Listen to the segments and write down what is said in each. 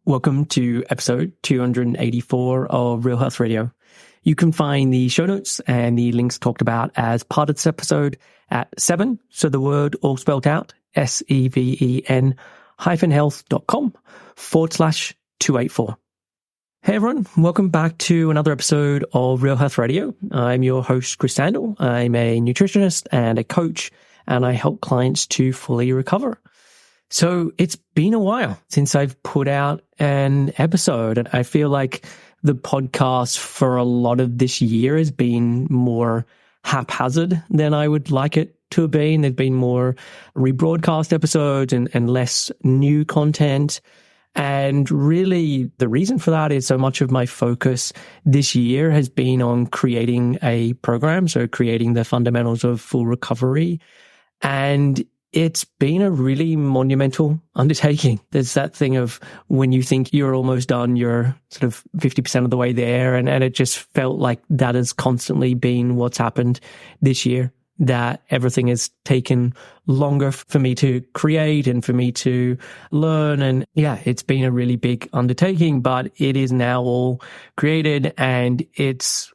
Welcome to episode 284 of Real Health Radio. You can find the show notes and the links talked about as part of this episode at 7, so the word all spelled out, seven-health.com/284. Hey everyone, welcome back to another episode of Real Health Radio. I'm your host, Chris Sandel. I'm a nutritionist and a coach, and I help clients to fully recover. So it's been a while since I've put out an episode, and I feel like the podcast for a lot of this year has been more haphazard than I would like it to have been. There's been more rebroadcast episodes and less new content. And really the reason for that is so much of my focus this year has been on creating a program, so creating the fundamentals of full recovery. And it's been a really monumental undertaking. There's that thing of when you think you're almost done, you're sort of 50% of the way there. And it just felt like that has constantly been what's happened this year, that everything has taken longer for me to create and for me to learn. And yeah, it's been a really big undertaking, but it is now all created, and it's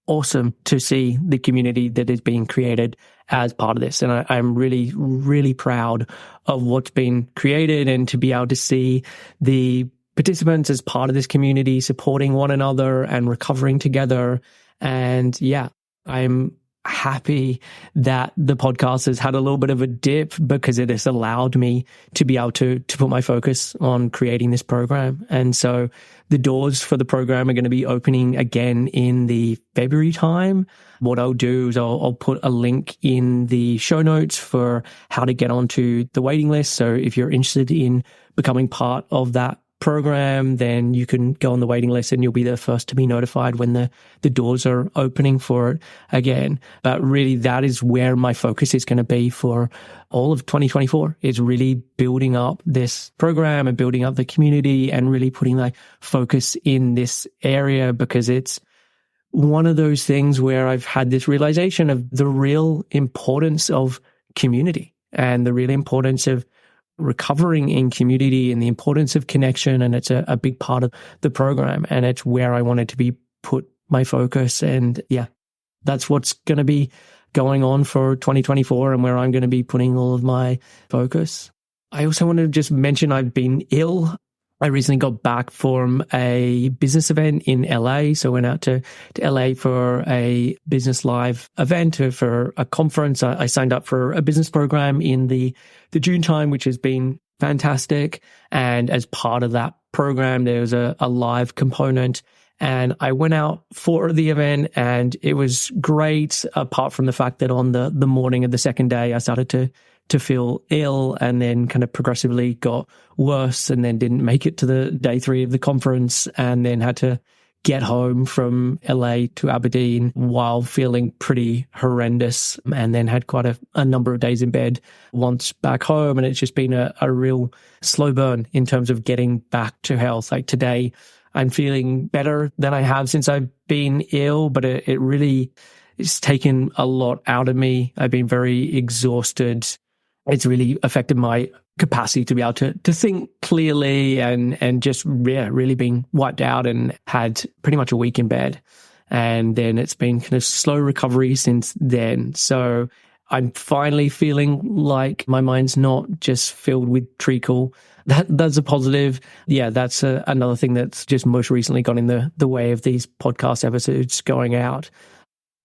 awesome to see the community that is being created as part of this. And I'm really, really proud of what's been created, and to be able to see the participants as part of this community supporting one another and recovering together. And yeah, I'm happy that the podcast has had a little bit of a dip because it has allowed me to be able to put my focus on creating this program. And so the doors for the program are going to be opening again in the February time. What I'll do is I'll put a link in the show notes for how to get onto the waiting list. So if you're interested in becoming part of that program, then you can go on the waiting list and you'll be the first to be notified when the doors are opening for it again. But really, that is where my focus is going to be for all of 2024, is really building up this program and building up the community and really putting my focus in this area, because it's one of those things where I've had this realization of the real importance of community and the real importance of recovering in community and the importance of connection. And it's a big part of the program, and it's where I wanted to be put my focus. And yeah, that's what's going to be going on for 2024 and where I'm going to be putting all of my focus. I also want to just mention I've been ill. I recently got back from a business event in LA. So I went out to LA for a business live event, for a conference. I signed up for a business program in the June time, which has been fantastic. And as part of that program, there was a live component. And I went out for the event, and it was great, apart from the fact that on the morning of the second day, I started to feel ill, and then kind of progressively got worse, and then didn't make it to the day 3 of the conference, and then had to get home from LA to Aberdeen while feeling pretty horrendous, and then had quite a number of days in bed once back home. And it's just been a real slow burn in terms of getting back to health. Like today, I'm feeling better than I have since I've been ill, but it really it's taken a lot out of me. I've been very exhausted. It's really affected my capacity to be able to think clearly, and just really being wiped out, and had pretty much a week in bed. And then it's been kind of slow recovery since then. So I'm finally feeling like my mind's not just filled with treacle. That's a positive. Yeah, that's another thing that's just most recently gone in the way of these podcast episodes going out.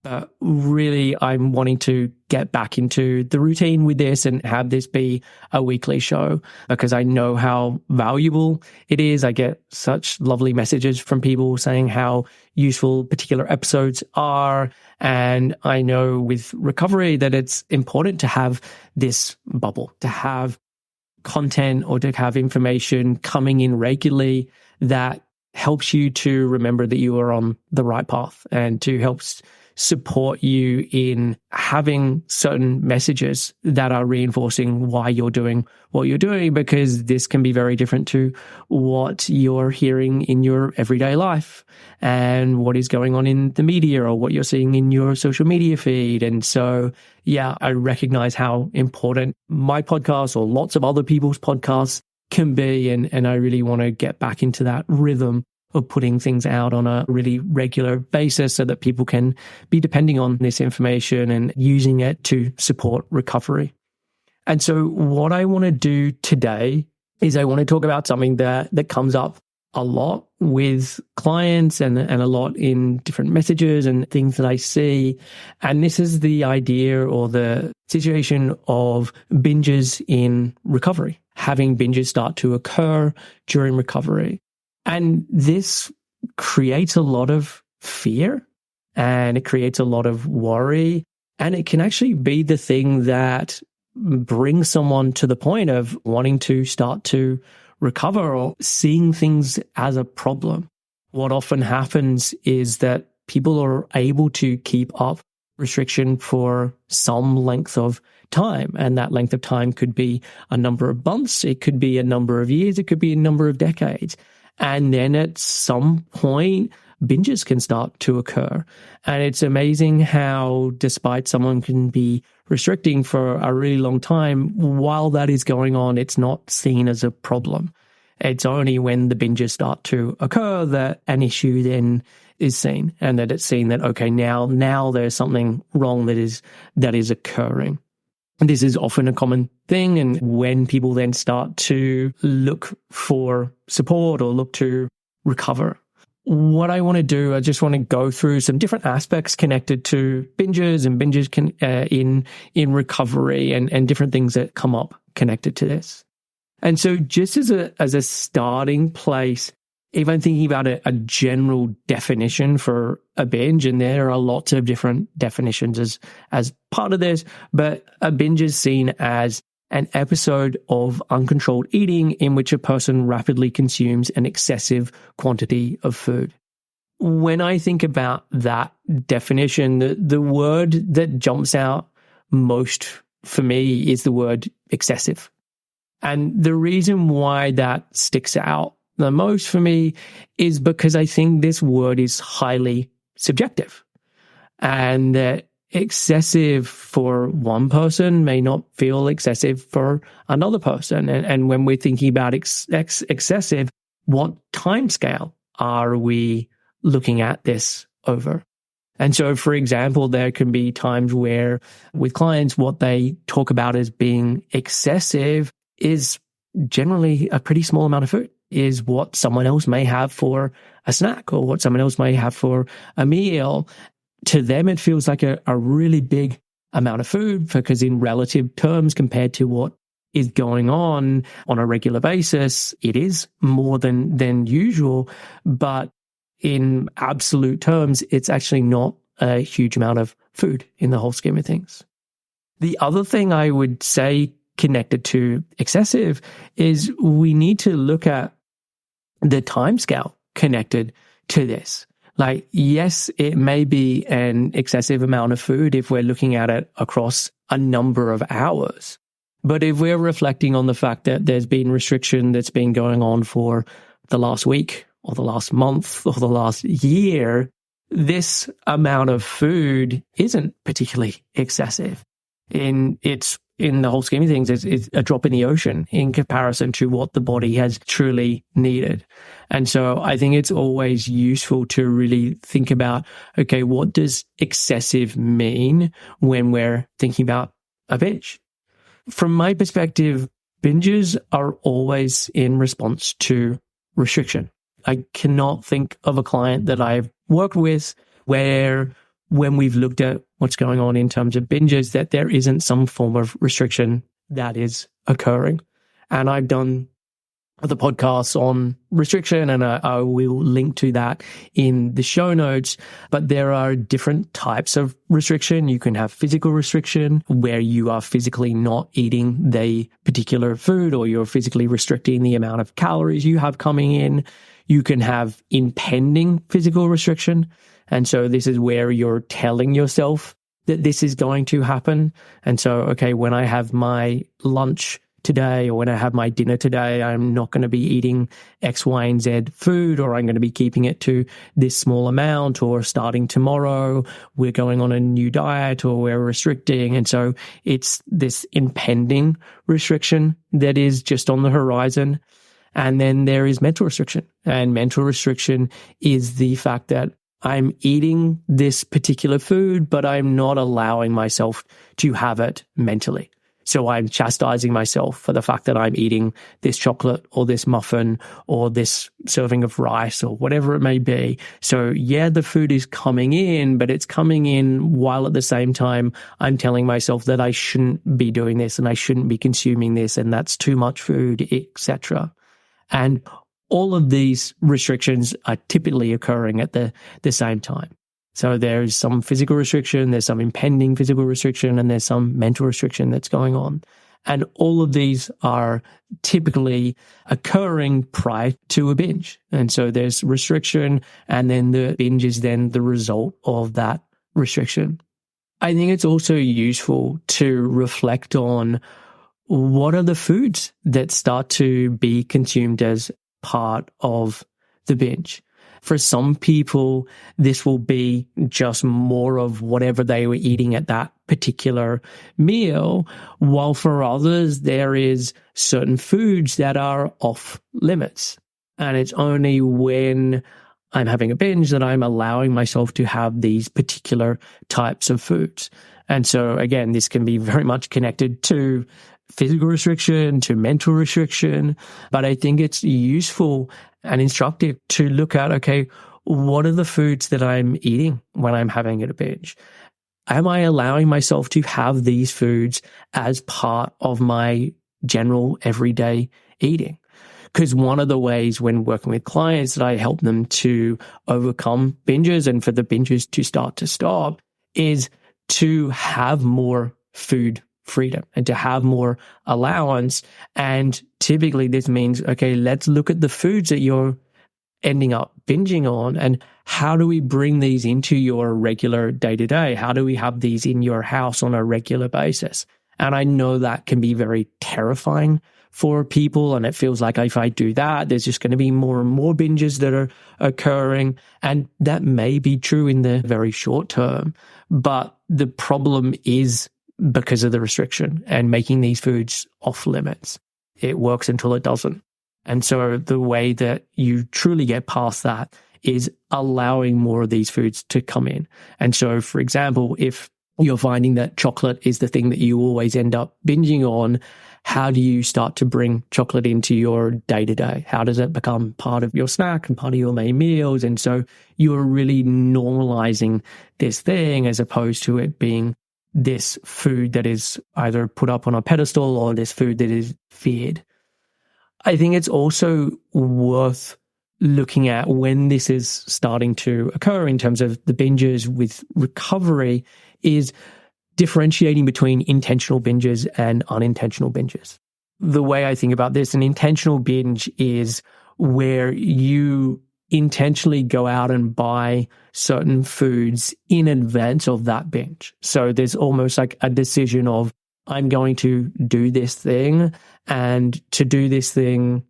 But really, I'm wanting to get back into the routine with this and have this be a weekly show, because I know how valuable it is. I get such lovely messages from people saying how useful particular episodes are. And I know with recovery that it's important to have this bubble, to have content or to have information coming in regularly that helps you to remember that you are on the right path, and to help support you in having certain messages that are reinforcing why you're doing what you're doing, because this can be very different to what you're hearing in your everyday life and what is going on in the media or what you're seeing in your social media feed. And so, yeah, I recognize how important my podcast or lots of other people's podcasts can be. And I really want to get back into that rhythm of putting things out on a really regular basis so that people can be depending on this information and using it to support recovery. And so what I want to do today is I want to talk about something that comes up a lot with clients and a lot in different messages and things that I see. And this is the idea or the situation of binges in recovery, having binges start to occur during recovery. And this creates a lot of fear and it creates a lot of worry. And it can actually be the thing that brings someone to the point of wanting to start to recover or seeing things as a problem. What often happens is that people are able to keep up restriction for some length of time. And that length of time could be a number of months. It could be a number of years. It could be a number of decades. And then at some point, binges can start to occur. And it's amazing how despite someone can be restricting for a really long time, while that is going on, it's not seen as a problem. It's only when the binges start to occur that an issue then is seen and that it's seen that, okay, now there's something wrong that is occurring. And this is often a common thing. And when people then start to look for support or look to recover, what I want to do, I just want to go through some different aspects connected to binges and binges in recovery and different things that come up connected to this. And so just as a starting place, if I'm thinking about a general definition for a binge, and there are lots of different definitions as part of this, but a binge is seen as an episode of uncontrolled eating in which a person rapidly consumes an excessive quantity of food. When I think about that definition, the word that jumps out most for me is the word excessive. And the reason why that sticks out the most for me is because I think this word is highly subjective, and that excessive for one person may not feel excessive for another person. And when we're thinking about excessive, what timescale are we looking at this over? And so, for example, there can be times where with clients, what they talk about as being excessive is generally a pretty small amount of food, is what someone else may have for a snack or what someone else may have for a meal. To them, it feels like a really big amount of food because in relative terms, compared to what is going on a regular basis, it is more than usual. But in absolute terms, it's actually not a huge amount of food in the whole scheme of things. The other thing I would say connected to excessive is we need to look at the timescale connected to this. Like, yes, it may be an excessive amount of food if we're looking at it across a number of hours. But if we're reflecting on the fact that there's been restriction that's been going on for the last week or the last month or the last year, this amount of food isn't particularly excessive. In the whole scheme of things, it's a drop in the ocean in comparison to what the body has truly needed. And so I think it's always useful to really think about, okay, what does excessive mean when we're thinking about a binge? From my perspective, binges are always in response to restriction. I cannot think of a client that I've worked with where when we've looked at what's going on in terms of binges, that there isn't some form of restriction that is occurring. And I've done the podcasts on restriction, and I will link to that in the show notes. But there are different types of restriction. You can have physical restriction, where you are physically not eating the particular food, or you're physically restricting the amount of calories you have coming in. You can have impending physical restriction. And so this is where you're telling yourself that this is going to happen. And so, okay, when I have my lunch today, or when I have my dinner today, I'm not going to be eating X, Y, and Z food, or I'm going to be keeping it to this small amount, or starting tomorrow, we're going on a new diet, or we're restricting. And so it's this impending restriction that is just on the horizon. And then there is mental restriction. And mental restriction is the fact that I'm eating this particular food, but I'm not allowing myself to have it mentally. So I'm chastising myself for the fact that I'm eating this chocolate or this muffin or this serving of rice or whatever it may be. So yeah, the food is coming in, but it's coming in while at the same time I'm telling myself that I shouldn't be doing this and I shouldn't be consuming this and that's too much food, etc. And all of these restrictions are typically occurring at the same time. So there's some physical restriction, there's some impending physical restriction, and there's some mental restriction that's going on. And all of these are typically occurring prior to a binge. And so there's restriction, and then the binge is then the result of that restriction. I think it's also useful to reflect on what are the foods that start to be consumed as part of the binge. For some people, this will be just more of whatever they were eating at that particular meal, while for others, there is certain foods that are off limits. And it's only when I'm having a binge that I'm allowing myself to have these particular types of foods. And so, again, this can be very much connected to physical restriction, to mental restriction. But I think it's useful and instructive to look at, okay, what are the foods that I'm eating when I'm having a binge? Am I allowing myself to have these foods as part of my general everyday eating? Because one of the ways when working with clients that I help them to overcome binges and for the binges to start to stop is to have more food freedom and to have more allowance. And typically this means, okay, let's look at the foods that you're ending up binging on and how do we bring these into your regular day-to-day? How do we have these in your house on a regular basis? And I know that can be very terrifying for people. And it feels like if I do that, there's just going to be more and more binges that are occurring. And that may be true in the very short term. But the problem is because of the restriction and making these foods off limits. It works until it doesn't. And so the way that you truly get past that is allowing more of these foods to come in. And so, for example, if you're finding that chocolate is the thing that you always end up binging on, how do you start to bring chocolate into your day-to-day? How does it become part of your snack and part of your main meals? And so you're really normalizing this thing as opposed to it being this food that is either put up on a pedestal or this food that is feared. I think it's also worth looking at when this is starting to occur in terms of the binges with recovery is differentiating between intentional binges and unintentional binges. The way I think about this, an intentional binge is where you intentionally go out and buy certain foods in advance of that binge. So there's almost like a decision of, I'm going to do this thing, and to do this thing,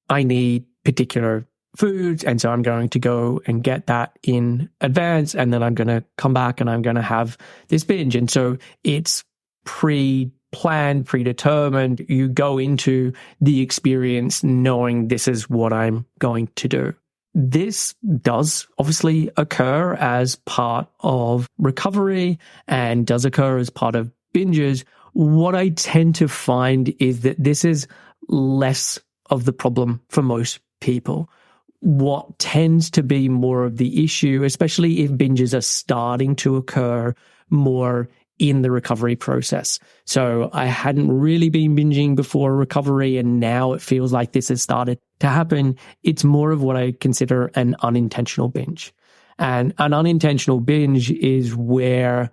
I need particular foods. And so I'm going to go and get that in advance, and then I'm going to come back and I'm going to have this binge. And so it's pre-planned, predetermined. You go into the experience knowing this is what I'm going to do. This does obviously occur as part of recovery and does occur as part of binges. What I tend to find is that this is less of the problem for most people. What tends to be more of the issue, especially if binges are starting to occur more in the recovery process. So I hadn't really been binging before recovery, and now it feels like this has started to happen. It's more of what I consider an unintentional binge. And an unintentional binge is where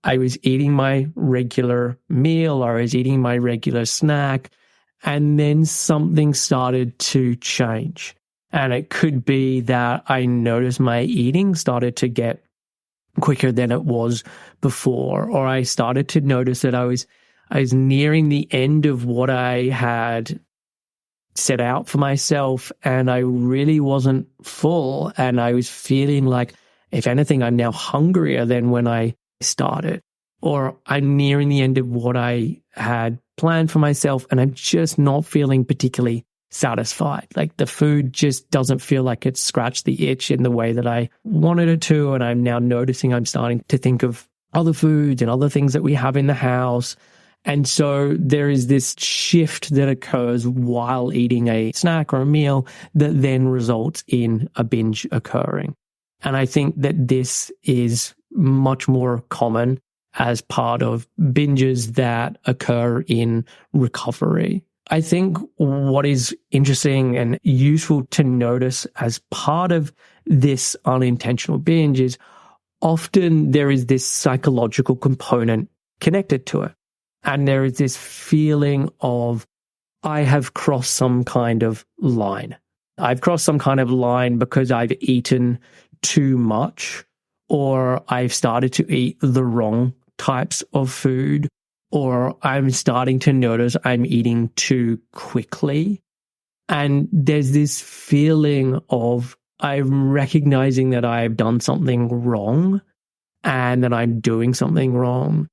I was eating my regular meal or I was eating my regular snack, and then something started to change. And it could be that I noticed my eating started to get quicker than it was before, or I started to notice that I was I was nearing the end of what I had set out for myself, and I really wasn't full. And I was feeling like, if anything, I'm now hungrier than when I started, or I'm nearing the end of what I had planned for myself, and I'm just not feeling particularly satisfied. Like the food just doesn't feel like it's scratched the itch in the way that I wanted it to. And I'm now noticing I'm starting to think of other foods and other things that we have in the house. And so there is this shift that occurs while eating a snack or a meal that then results in a binge occurring. And I think that this is much more common as part of binges that occur in recovery. I think what is interesting and useful to notice as part of this unintentional binge is often there is this psychological component connected to it. And there is this feeling of, I have crossed some kind of line. I've crossed some kind of line because I've eaten too much, or I've started to eat the wrong types of food, or I'm starting to notice I'm eating too quickly. And there's this feeling of, I'm recognizing that I've done something wrong and that I'm doing something wrong.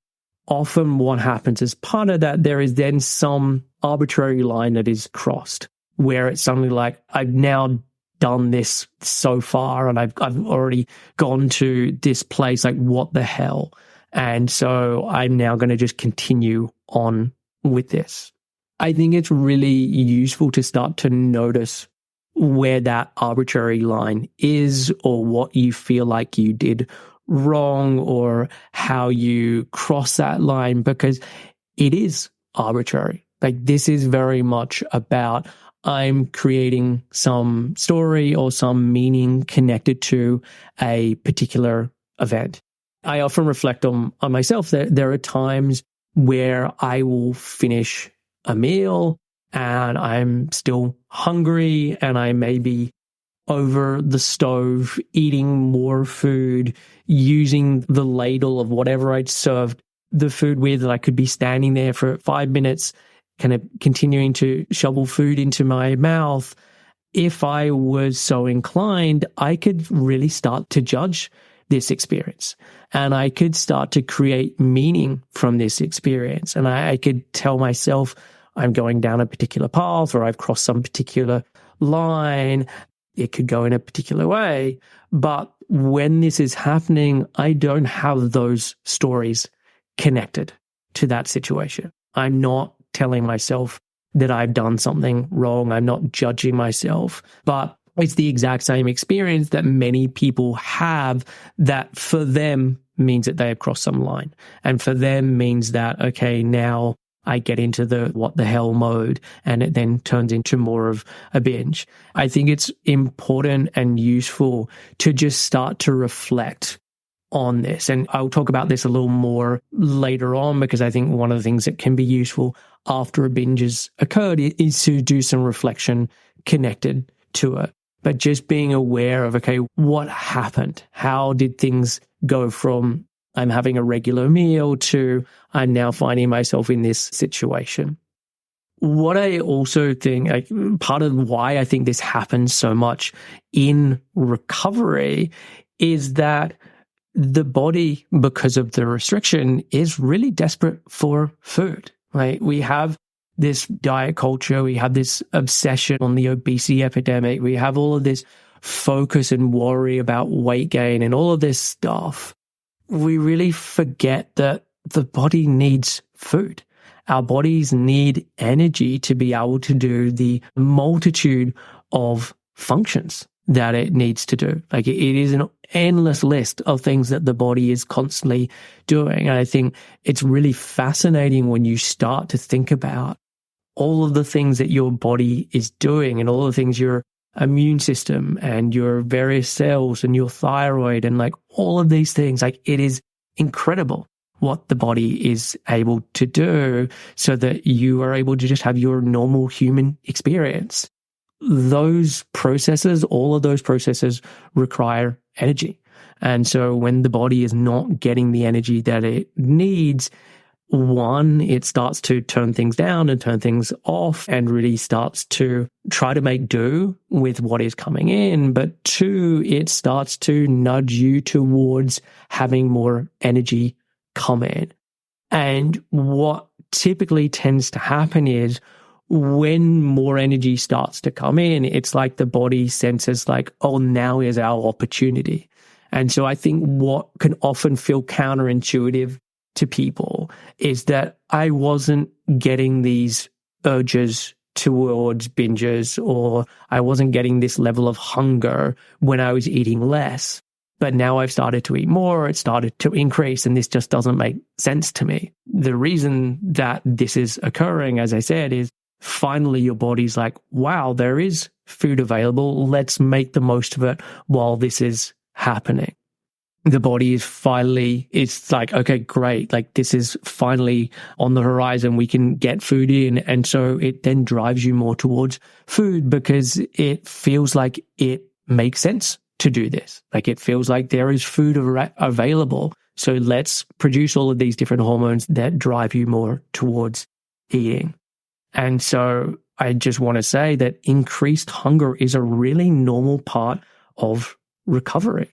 Often what happens as part of that, there is then some arbitrary line that is crossed, where it's something like, I've now done this so far and I've already gone to this place, like what the hell? And so I'm now going to just continue on with this. I think it's really useful to start to notice where that arbitrary line is, or what you feel like you did wrong, or how you cross that line, because it is arbitrary. Like this is very much about, I'm creating some story or some meaning connected to a particular event. I often reflect on myself that there are times where I will finish a meal and I'm still hungry, and I may be over the stove eating more food, using the ladle of whatever I'd served the food with, that I could be standing there for 5 minutes, kind of continuing to shovel food into my mouth. If I was so inclined, I could really start to judge this experience, and I could start to create meaning from this experience. And I could tell myself I'm going down a particular path, or I've crossed some particular line. It could go in a particular way. But when this is happening, I don't have those stories connected to that situation. I'm not telling myself that I've done something wrong. I'm not judging myself, but it's the exact same experience that many people have, that for them means that they have crossed some line. And for them means that, okay, now I get into the what the hell mode, and it then turns into more of a binge. I think it's important and useful to just start to reflect on this. And I'll talk about this a little more later on, because I think one of the things that can be useful after a binge has occurred is to do some reflection connected to it. But just being aware of, okay, what happened? How did things go from I'm having a regular meal to I'm now finding myself in this situation? What I also think, like, part of why I think this happens so much in recovery is that the body, because of the restriction, is really desperate for food. Like, we have this diet culture, we have this obsession on the obesity epidemic, we have all of this focus and worry about weight gain and all of this stuff. We really forget that the body needs food. Our bodies need energy to be able to do the multitude of functions that it needs to do. Like, it is an endless list of things that the body is constantly doing. And I think it's really fascinating when you start to think about all of the things that your body is doing, and all the things your immune system and your various cells and your thyroid and like all of these things. Like, it is incredible what the body is able to do so that you are able to just have your normal human experience. Those processes, all of those processes require energy. And so when the body is not getting the energy that it needs, one, it starts to turn things down and turn things off and really starts to try to make do with what is coming in. But two, it starts to nudge you towards having more energy come in. And what typically tends to happen is when more energy starts to come in, it's like the body senses like, oh, now is our opportunity. And so I think what can often feel counterintuitive to people is that I wasn't getting these urges towards binges, or I wasn't getting this level of hunger when I was eating less. But now I've started to eat more, it started to increase, and this just doesn't make sense to me. The reason that this is occurring, as I said, is finally your body's like, wow, there is food available. Let's make the most of it while this is happening. The body is finally, it's like, okay, great. Like this is finally on the horizon. We can get food in. And so it then drives you more towards food because it feels like it makes sense to do this. Like it feels like there is food available. So let's produce all of these different hormones that drive you more towards eating. And so I just want to say that increased hunger is a really normal part of recovery.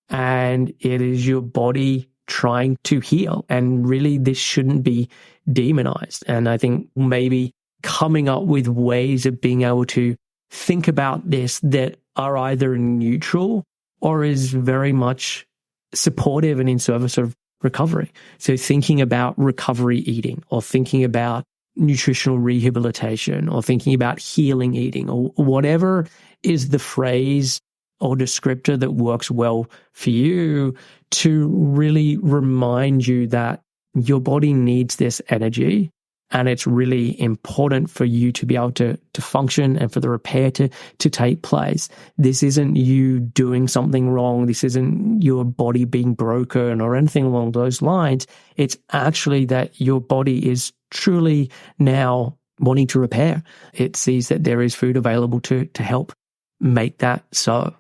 And it is your body trying to heal. And really, this shouldn't be demonized. And I think maybe coming up with ways of being able to think about this that are either neutral or is very much supportive and in service of recovery. So thinking about recovery eating, or thinking about nutritional rehabilitation, or thinking about healing eating, or whatever is the phrase or descriptor that works well for you, to really remind you that your body needs this energy, and it's really important for you to be able to function and for the repair to take place. This isn't you doing something wrong. This isn't your body being broken or anything along those lines. It's actually that your body is truly now wanting to repair. It sees that there is food available to help make that so.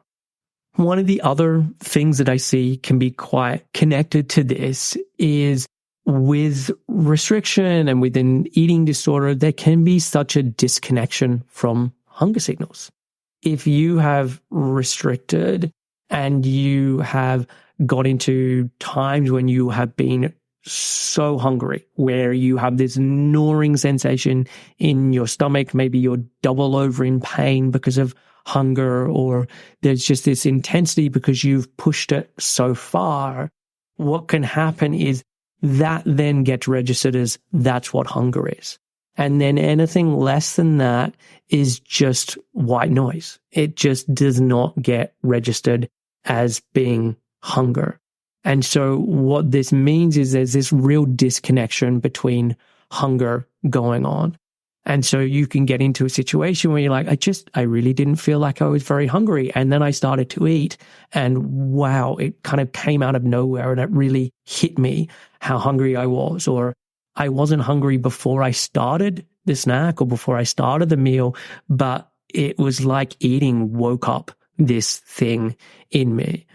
One of the other things that I see can be quite connected to this is with restriction and with an eating disorder, there can be such a disconnection from hunger signals. If you have restricted and you have got into times when you have been so hungry, where you have this gnawing sensation in your stomach, maybe you're double over in pain because of hunger, or there's just this intensity because you've pushed it so far, what can happen is that then gets registered as that's what hunger is. And then anything less than that is just white noise. It just does not get registered as being hunger. And so what this means is there's this real disconnection between hunger going on. And so you can get into a situation where you're like, I really didn't feel like I was very hungry. And then I started to eat, and wow, it kind of came out of nowhere, and it really hit me how hungry I was. Or I wasn't hungry before I started the snack or before I started the meal, but it was like eating woke up this thing in me.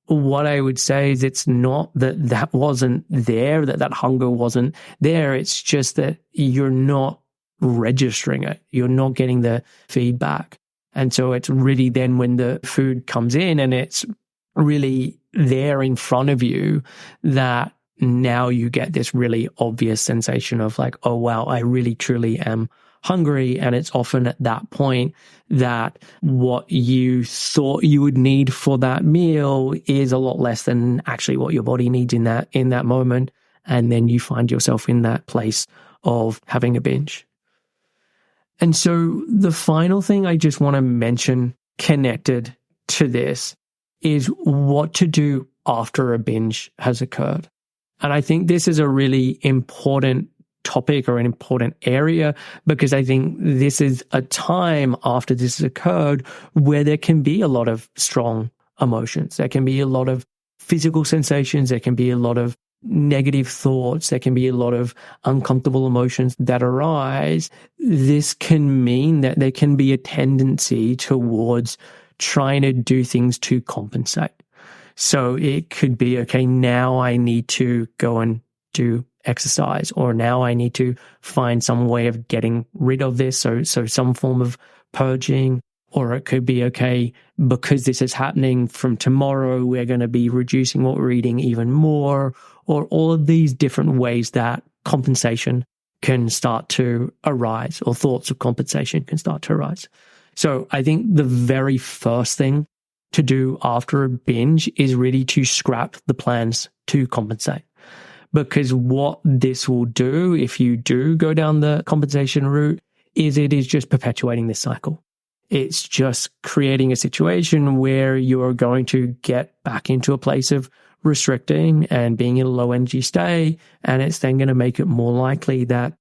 What I would say is it's not that wasn't there, that hunger wasn't there. It's just that you're not registering it. You're not getting the feedback. And so it's really then when the food comes in and it's really there in front of you, that now you get this really obvious sensation of like, oh, wow, I really truly am hungry. And it's often at that point that what you thought you would need for that meal is a lot less than actually what your body needs in that moment. And then you find yourself in that place of having a binge. And so the final thing I just want to mention connected to this is what to do after a binge has occurred. And I think this is a really important topic or an important area, because I think this is a time after this has occurred where there can be a lot of strong emotions. There can be a lot of physical sensations. There can be a lot of negative thoughts. There can be a lot of uncomfortable emotions that arise. This can mean that there can be a tendency towards trying to do things to compensate. So it could be, okay, now I need to go and do exercise, or now I need to find some way of getting rid of this. So some form of purging, or it could be, okay, because this is happening from tomorrow, we're going to be reducing what we're eating even more, or all of these different ways that compensation can start to arise, or thoughts of compensation can start to arise. So I think the very first thing to do after a binge is really to scrap the plans to compensate. Because what this will do, if you do go down the compensation route, is it is just perpetuating this cycle. It's just creating a situation where you're going to get back into a place of restricting and being in a low energy state. And it's then going to make it more likely that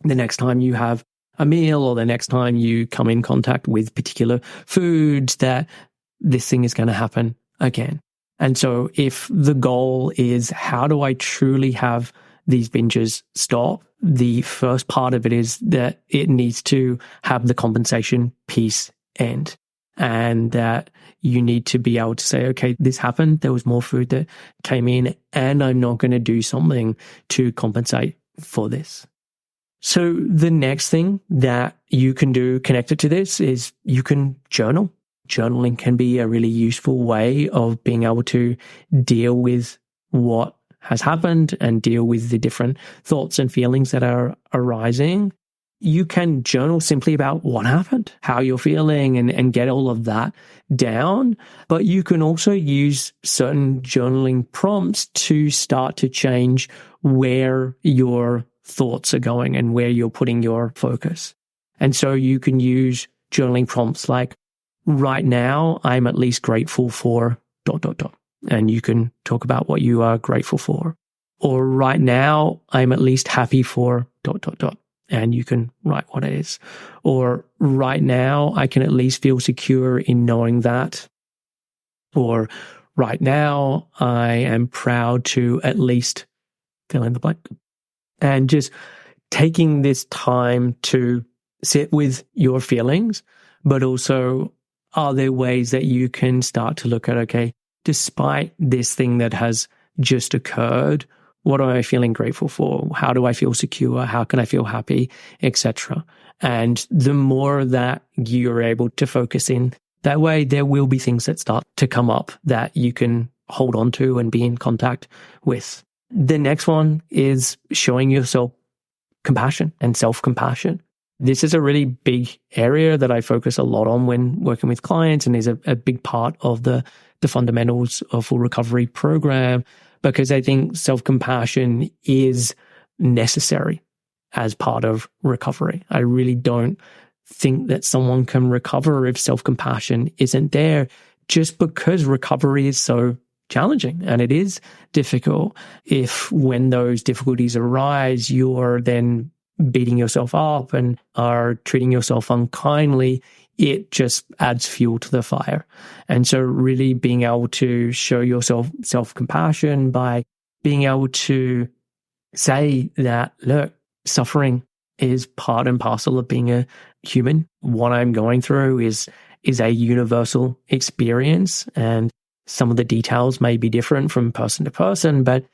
the next time you have a meal, or the next time you come in contact with particular foods, that this thing is going to happen again. And so if the goal is, how do I truly have these binges stop? The first part of it is that it needs to have the compensation piece end, and that you need to be able to say, okay, this happened. There was more food that came in, and I'm not going to do something to compensate for this. So the next thing that you can do connected to this is you can journal. Journaling can be a really useful way of being able to deal with what has happened and deal with the different thoughts and feelings that are arising. You can journal simply about what happened, how you're feeling, and get all of that down. But you can also use certain journaling prompts to start to change where your thoughts are going and where you're putting your focus. And so you can use journaling prompts like, right now, I'm at least grateful for ... And you can talk about what you are grateful for. Or right now, I'm at least happy for ... And you can write what it is. Or right now, I can at least feel secure in knowing that. Or right now, I am proud to at least fill in the blank. And just taking this time to sit with your feelings, but also, are there ways that you can start to look at, okay, despite this thing that has just occurred, what am I feeling grateful for? How do I feel secure? How can I feel happy, etc.? And the more that you're able to focus in that way, there will be things that start to come up that you can hold on to and be in contact with. The next one is showing yourself compassion and self-compassion. This is a really big area that I focus a lot on when working with clients, and is a big part of the fundamentals of full recovery program, because I think self-compassion is necessary as part of recovery. I really don't think that someone can recover if self-compassion isn't there, just because recovery is so challenging and it is difficult. If when those difficulties arise, you're then beating yourself up and are treating yourself unkindly, it just adds fuel to the fire. And so really being able to show yourself self-compassion by being able to say that, look, suffering is part and parcel of being a human. What I'm going through is a universal experience, and some of the details may be different from person to person, but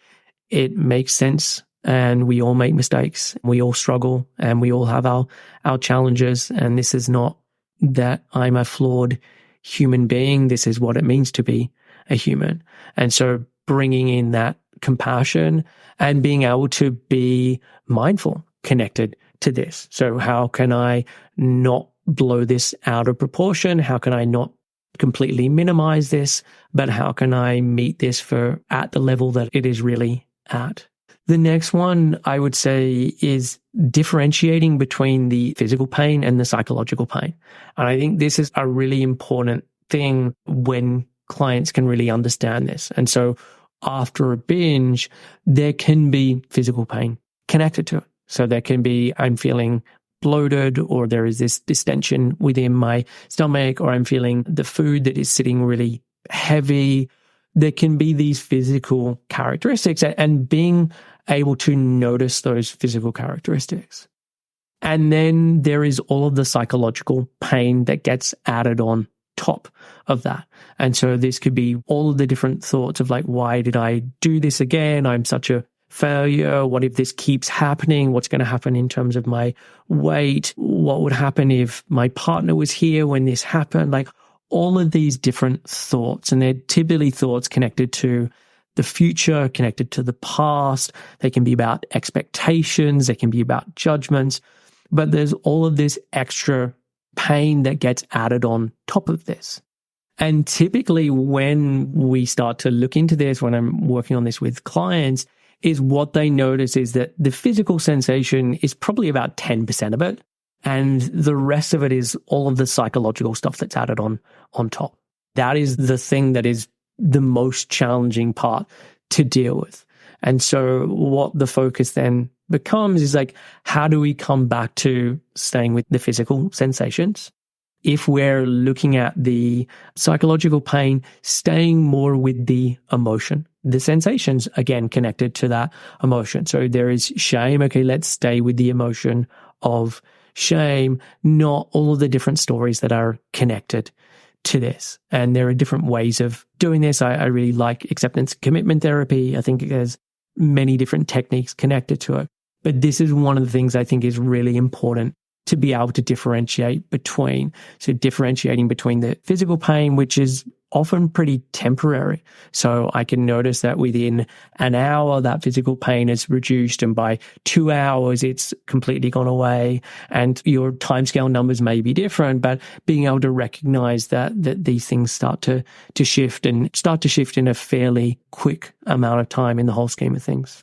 it makes sense. And we all make mistakes. We all struggle, and we all have our challenges. And this is not that I'm a flawed human being. This is what it means to be a human. And so bringing in that compassion and being able to be mindful connected to this. So how can I not blow this out of proportion? How can I not completely minimize this? But how can I meet this at the level that it is really at? The next one I would say is differentiating between the physical pain and the psychological pain. And I think this is a really important thing when clients can really understand this. And so after a binge, there can be physical pain connected to it. So there can be, I'm feeling bloated, or there is this distension within my stomach, or I'm feeling the food that is sitting really heavy. There can be these physical characteristics, and being able to notice those physical characteristics. And then there is all of the psychological pain that gets added on top of that. And so this could be all of the different thoughts of like, why did I do this again? I'm such a failure? What if this keeps happening? What's going to happen in terms of my weight? What would happen if my partner was here when this happened? Like all of these different thoughts, and they're typically thoughts connected to the future, connected to the past. They can be about expectations. They can be about judgments, but there's all of this extra pain that gets added on top of this. And typically when we start to look into this, when I'm working on this with clients, is what they notice is that the physical sensation is probably about 10% of it. And the rest of it is all of the psychological stuff that's added on top. That is the thing that is the most challenging part to deal with. And so what the focus then becomes is like, how do we come back to staying with the physical sensations? If we're looking at the psychological pain, staying more with the emotion, the sensations, again, connected to that emotion. So there is shame. Okay, let's stay with the emotion of shame, not all of the different stories that are connected to this. And there are different ways of doing this. I really like acceptance commitment therapy. I think there's many different techniques connected to it. But this is one of the things I think is really important to be able to differentiate between. So differentiating between the physical pain, which is often pretty temporary. So I can notice that within an hour, that physical pain is reduced, and by 2 hours, it's completely gone away. And your timescale numbers may be different, but being able to recognize that these things start to shift and start to shift in a fairly quick amount of time in the whole scheme of things.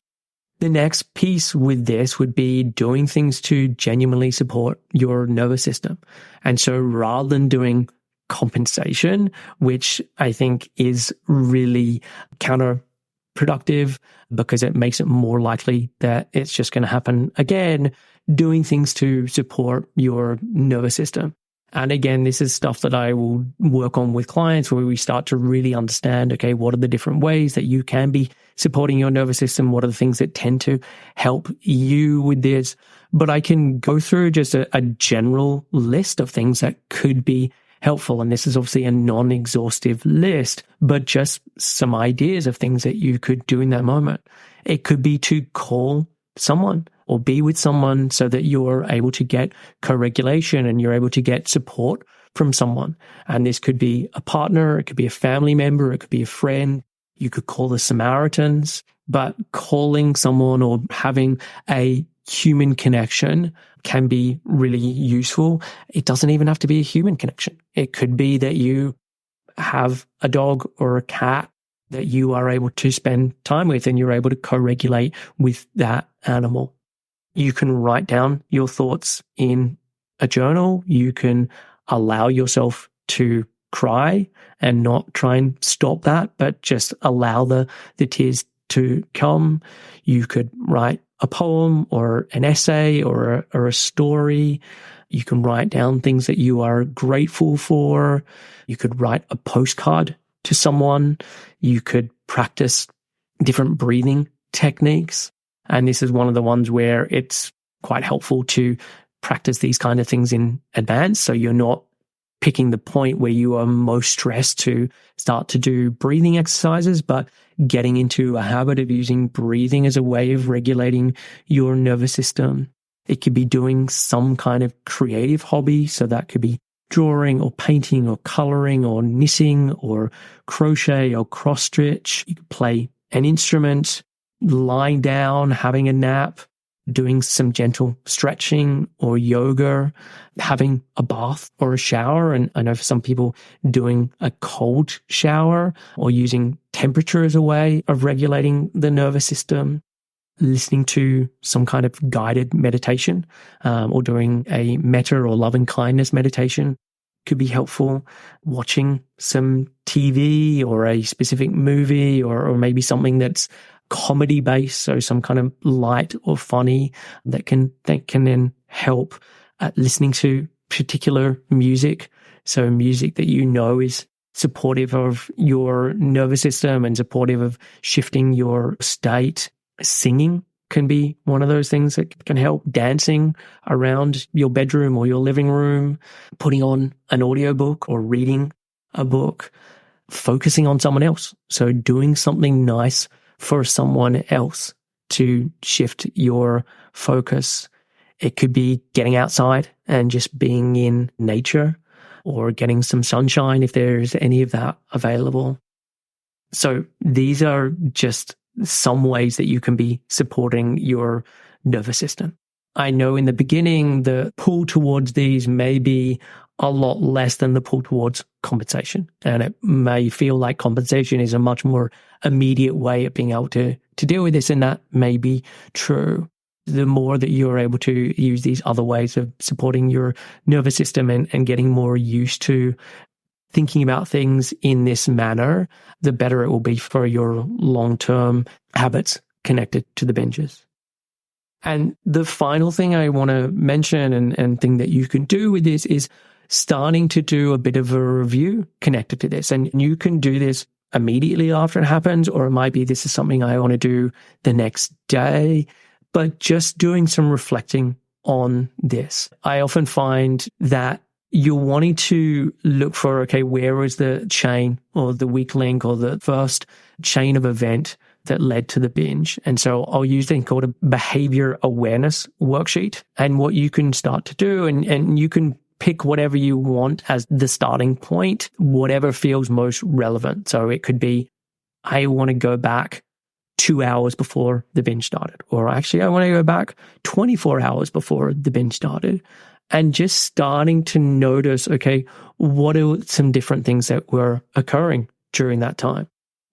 The next piece with this would be doing things to genuinely support your nervous system. And so rather than doing compensation, which I think is really counterproductive because it makes it more likely that it's just going to happen again, doing things to support your nervous system. And again, this is stuff that I will work on with clients where we start to really understand, okay, what are the different ways that you can be supporting your nervous system? What are the things that tend to help you with this? But I can go through just a general list of things that could be helpful. And this is obviously a non-exhaustive list, but just some ideas of things that you could do in that moment. It could be to call someone or be with someone so that you're able to get co-regulation and you're able to get support from someone. And this could be a partner, it could be a family member, it could be a friend. You could call the Samaritans, but calling someone or having a human connection can be really useful. It doesn't even have to be a human connection. It could be that you have a dog or a cat that you are able to spend time with and you're able to co-regulate with that animal. You can write down your thoughts in a journal. You can allow yourself to cry and not try and stop that, but just allow the tears to come. You could write a poem or an essay or a story. You can write down things that you are grateful for. You could write a postcard to someone. You could practice different breathing techniques. And this is one of the ones where it's quite helpful to practice these kind of things in advance. So you're not picking the point where you are most stressed to start to do breathing exercises, but getting into a habit of using breathing as a way of regulating your nervous system. It could be doing some kind of creative hobby. So that could be drawing or painting or coloring or knitting or crochet or cross stitch. You could play an instrument, lying down, having a nap, doing some gentle stretching or yoga, having a bath or a shower. And I know for some people doing a cold shower or using temperature as a way of regulating the nervous system, listening to some kind of guided meditation or doing a metta or loving kindness meditation could be helpful. Watching some TV or a specific movie or maybe something that's comedy based, so some kind of light or funny that can then help. Listening to particular music, so music that you know is supportive of your nervous system and supportive of shifting your state. Singing can be one of those things that can help. Dancing around your bedroom or your living room, putting on an audiobook or reading a book, focusing on someone else. So doing something nice for someone else to shift your focus. It could be getting outside and just being in nature, or getting some sunshine if there's any of that available. So these are just some ways that you can be supporting your nervous system. I know in the beginning, the pull towards these may be a lot less than the pull towards compensation. And it may feel like compensation is a much more immediate way of being able to deal with this. And that may be true. The more that you're able to use these other ways of supporting your nervous system and getting more used to thinking about things in this manner, the better it will be for your long-term habits connected to the binges. And the final thing I want to mention and thing that you can do with this is starting to do a bit of a review connected to this. And you can do this immediately after it happens, or it might be this is something I want to do the next day, but just doing some reflecting on this. I often find that you're wanting to look for, okay, where is the chain or the weak link or the first chain of event that led to the binge? And so I'll use thing called a behavior awareness worksheet. And what you can start to do, and you can pick whatever you want as the starting point, whatever feels most relevant. So it could be, I want to go back 2 hours before the binge started, or actually I want to go back 24 hours before the binge started. And just starting to notice, okay, what are some different things that were occurring during that time?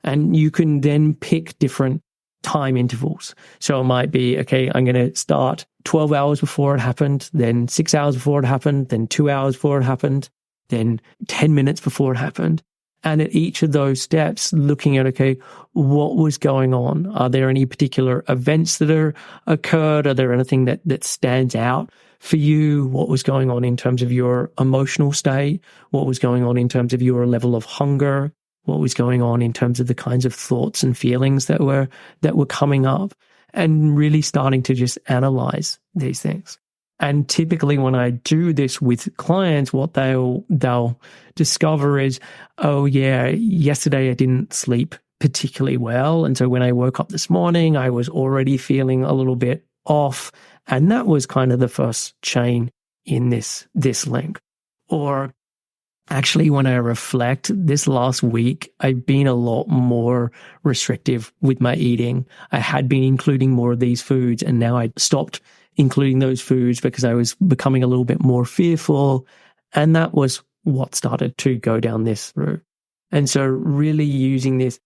And you can then pick different time intervals. So it might be, okay, I'm going to start 12 hours before it happened, then 6 hours before it happened, then 2 hours before it happened, then 10 minutes before it happened. And at each of those steps, looking at, okay, what was going on? Are there any particular events that are occurred? Are there anything that stands out for you? What was going on in terms of your emotional state? What was going on in terms of your level of hunger? What was going on in terms of the kinds of thoughts and feelings that were coming up? And really starting to just analyze these things. And typically when I do this with clients, what they'll discover is, oh yeah, yesterday I didn't sleep particularly well. And so when I woke up this morning, I was already feeling a little bit off. And that was kind of the first chain in this link. Or actually, when I reflect, this last week, I've been a lot more restrictive with my eating. I had been including more of these foods, and now I stopped including those foods because I was becoming a little bit more fearful. And that was what started to go down this route. And so really using this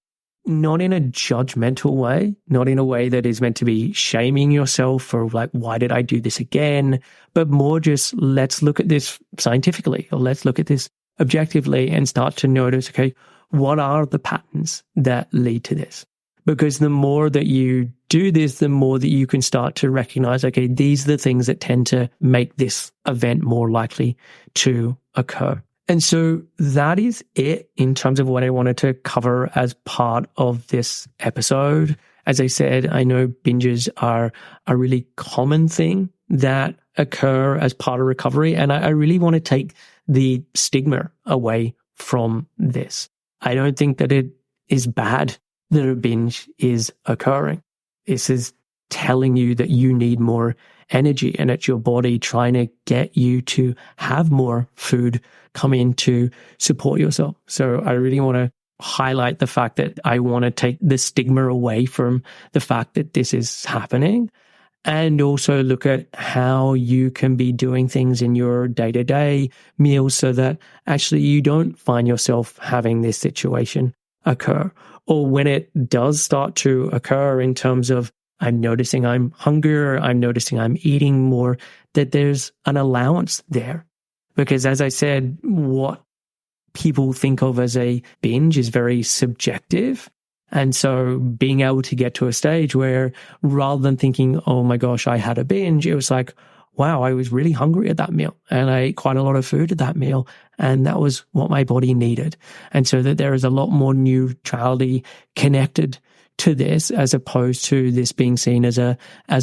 not in a judgmental way, not in a way that is meant to be shaming yourself for like, why did I do this again? But more just, let's look at this scientifically, or let's look at this objectively and start to notice, okay, what are the patterns that lead to this? Because the more that you do this, the more that you can start to recognize, okay, these are the things that tend to make this event more likely to occur. And so that is it in terms of what I wanted to cover as part of this episode. As I said, I know binges are a really common thing that occur as part of recovery. And I really want to take the stigma away from this. I don't think that it is bad that a binge is occurring. This is telling you that you need more energy, and it's your body trying to get you to have more food come in to support yourself. So I really want to highlight the fact that I want to take the stigma away from the fact that this is happening, and also look at how you can be doing things in your day-to-day meals so that actually you don't find yourself having this situation occur. Or when it does start to occur in terms of I'm noticing I'm hungrier, I'm noticing I'm eating more, that there's an allowance there. Because as I said, what people think of as a binge is very subjective. And so being able to get to a stage where rather than thinking, oh my gosh, I had a binge, it was like, wow, I was really hungry at that meal and I ate quite a lot of food at that meal. And that was what my body needed. And so that there is a lot more neutrality connected to this, as opposed to this being seen as a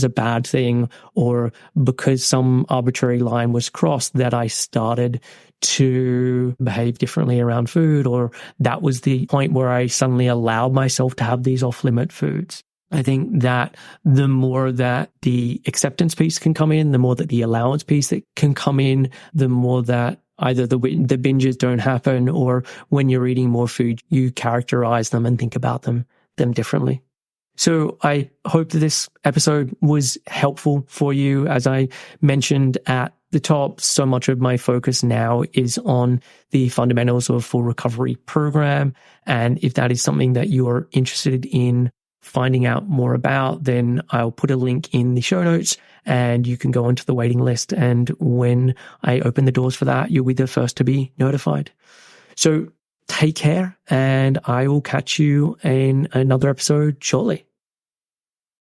bad thing, or because some arbitrary line was crossed that I started to behave differently around food, or that was the point where I suddenly allowed myself to have these off-limit foods. I think that the more that the acceptance piece can come in, the more that the allowance piece that can come in, the more that either the binges don't happen, or when you're eating more food, you characterize them and think about them differently. So I hope that this episode was helpful for you. As I mentioned at the top, so much of my focus now is on the fundamentals of a full recovery program. And if that is something that you are interested in finding out more about, then I'll put a link in the show notes and you can go onto the waiting list. And when I open the doors for that, you'll be the first to be notified. So take care, and I will catch you in another episode shortly.